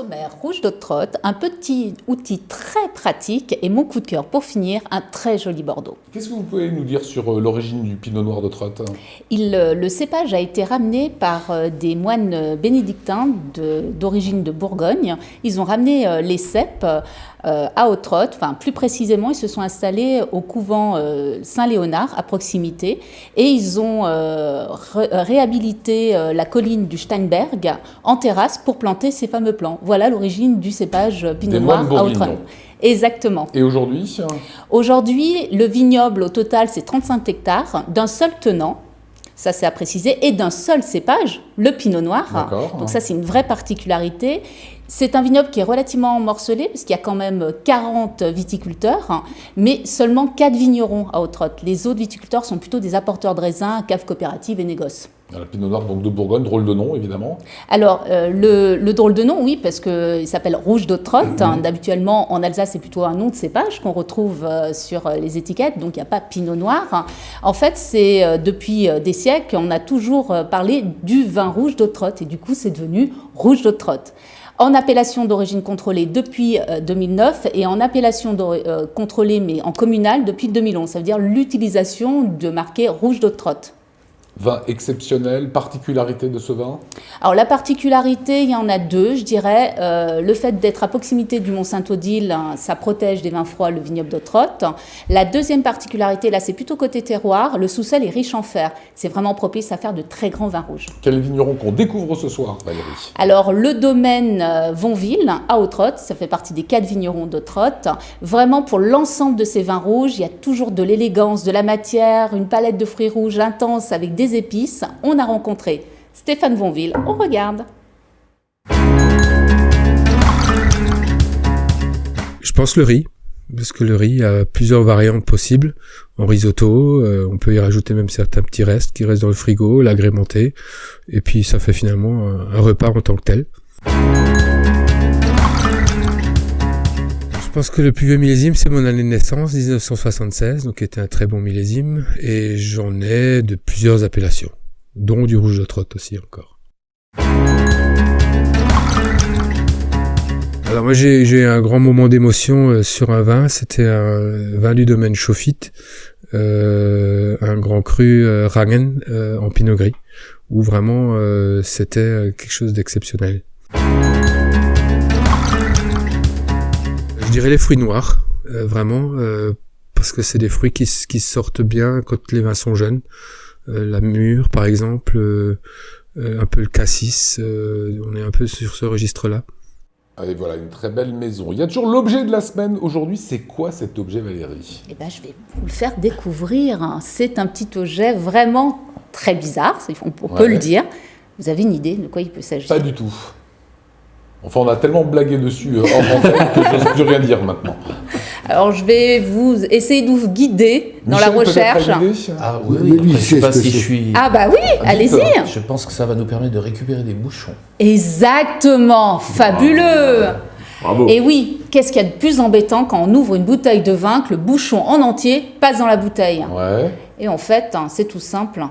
sommaire, rouge d'eau de Trotte, un petit outil très pratique et mon coup de cœur pour finir, un très joli Bordeaux. Qu'est-ce que vous pouvez nous dire sur l'origine du Pinot Noir de Trotte ? Le cépage a été ramené par des moines bénédictins d'origine de Bourgogne. Ils ont ramené les cèpes à Hauts-de-Trotte, enfin plus précisément, ils se sont installés au couvent Saint-Léonard à proximité et ils ont réhabilité la colline du Steinberg en terrasse pour planter ces fameux plants. Voilà l'origine du cépage Pinot Noir à Hauts-de-Trotte. Exactement. Et aujourd'hui ? Aujourd'hui, le vignoble au total, c'est 35 hectares d'un seul tenant. Ça, c'est à préciser, et d'un seul cépage, le Pinot Noir. D'accord. Donc ça, c'est une vraie particularité. C'est un vignoble qui est relativement morcelé, parce qu'il y a quand même 40 viticulteurs, mais seulement 4 vignerons à Hauts-de-Trotte. Les autres viticulteurs sont plutôt des apporteurs de raisins, caves coopératives et négoces. Le Pinot Noir donc de Bourgogne, drôle de nom évidemment. Alors, le drôle de nom, oui, parce qu'il s'appelle rouge d'eau de Trotte. Habituellement, en Alsace, c'est plutôt un nom de cépage qu'on retrouve sur les étiquettes, donc il n'y a pas Pinot Noir. En fait, c'est depuis des siècles, on a toujours parlé du vin rouge d'eau de Trotte, et du coup, c'est devenu rouge d'eau de Trotte. En appellation d'origine contrôlée depuis 2009 et en appellation contrôlée mais en communale depuis 2011. Ça veut dire l'utilisation de marqué rouge d'eau de Trotte. Vin exceptionnel, particularité de ce vin ? Alors la particularité, il y en a deux, je dirais. Le fait d'être à proximité du Mont-Saint-Odile, ça protège des vins froids le vignoble d'Hauts-de-Trotte. La deuxième particularité, là c'est plutôt côté terroir, le sous-sol est riche en fer. C'est vraiment propice à faire de très grands vins rouges. Quel vigneron qu'on découvre ce soir, Valérie ? Alors le domaine Vonville à Hauts-de-Trotte, ça fait partie des 4 vignerons d'Hauts-de-Trotte. Vraiment pour l'ensemble de ces vins rouges, il y a toujours de l'élégance, de la matière, une palette de fruits rouges intense avec des épices. On a rencontré Stéphane Vonville. On regarde. Je pense le riz, parce que le riz a plusieurs variantes possibles. En risotto, on peut y rajouter même certains petits restes qui restent dans le frigo, l'agrémenter, et puis ça fait finalement un repas en tant que tel. Je pense que le plus vieux millésime, c'est mon année de naissance, 1976, donc qui était un très bon millésime, et j'en ai de plusieurs appellations, dont du rouge de Trotte aussi encore. Alors moi j'ai eu un grand moment d'émotion sur un vin, c'était un vin du domaine Chauffit, un grand cru Rangen en pinot gris, où vraiment c'était quelque chose d'exceptionnel. Je dirais les fruits noirs, vraiment, parce que c'est des fruits qui sortent bien quand les vins sont jeunes. La mûre, par exemple, un peu le cassis, on est un peu sur ce registre-là. Et voilà, une très belle maison. Il y a toujours l'objet de la semaine. Aujourd'hui, c'est quoi cet objet, Valérie ? Eh ben, je vais vous le faire découvrir. C'est un petit objet vraiment très bizarre, on peut le dire. Vous avez une idée de quoi il peut s'agir ? Pas du tout. Enfin, on a tellement blagué dessus hors antenne que je n'ose plus rien dire maintenant. Alors, je vais essayer de vous guider dans la recherche. Ah oui, après, je ne sais pas si je suis... Ah bah oui, allez-y. Je pense que ça va nous permettre de récupérer des bouchons. Exactement, fabuleux. Bravo. Et oui, qu'est-ce qu'il y a de plus embêtant quand on ouvre une bouteille de vin, que le bouchon en entier passe dans la bouteille ? Ouais. Et en fait, c'est tout simple.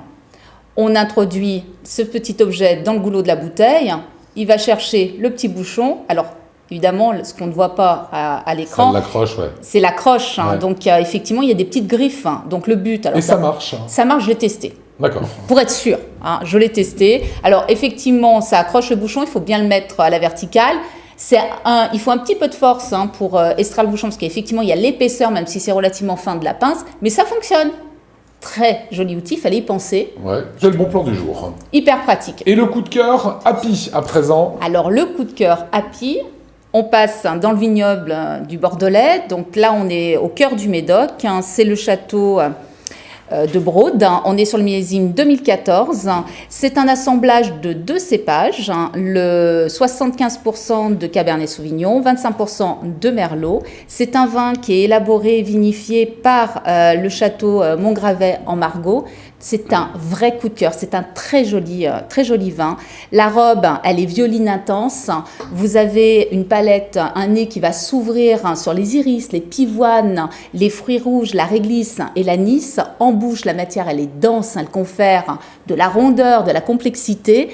On introduit ce petit objet dans le goulot de la bouteille. Il va chercher le petit bouchon. Alors, évidemment, ce qu'on ne voit pas à l'écran, c'est l'accroche, ouais. C'est l'accroche. Ouais. Donc, effectivement, il y a des petites griffes. Donc, le but... Alors, et ça marche. Ça marche, je l'ai testé. D'accord. Pour être sûr, je l'ai testé. Alors, effectivement, ça accroche le bouchon. Il faut bien le mettre à la verticale. Il faut un petit peu de force pour extraire le bouchon, parce qu'effectivement, il y a l'épaisseur, même si c'est relativement fin, de la pince. Mais ça fonctionne. Très joli outil, il fallait y penser. Ouais, c'est le bon plan du jour. Hyper pratique. Et le coup de cœur, Happy, à présent. Alors, le coup de cœur Happy, on passe dans le vignoble du Bordelais. Donc là, on est au cœur du Médoc. C'est le château de Brode. On est sur le millésime 2014. C'est un assemblage de 2 cépages, le 75% de Cabernet Sauvignon, 25% de Merlot. C'est un vin qui est élaboré et vinifié par le château Montgravet en Margaux. C'est un vrai coup de cœur, c'est un très joli vin. La robe, elle est violine intense. Vous avez une palette, un nez qui va s'ouvrir sur les iris, les pivoines, les fruits rouges, la réglisse et l'anis. En bouche, la matière, elle est dense, elle confère de la rondeur, de la complexité.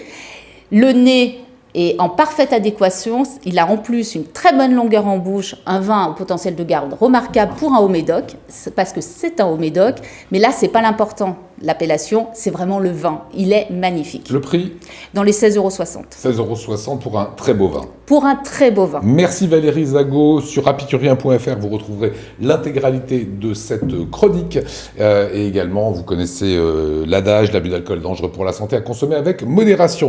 Le nez, Et en parfaite adéquation, il a en plus une très bonne longueur en bouche, un vin au potentiel de garde remarquable pour un Haut-Médoc, parce que c'est un Haut-Médoc, mais là, c'est pas l'important. L'appellation, c'est vraiment le vin. Il est magnifique. Le prix ? Dans les 16,60 €. 16,60 € pour un très beau vin. Pour un très beau vin. Merci Valérie Zago. Sur apicurien.fr, vous retrouverez l'intégralité de cette chronique. Et également, vous connaissez l'adage, l'abus d'alcool dangereux pour la santé, à consommer avec modération.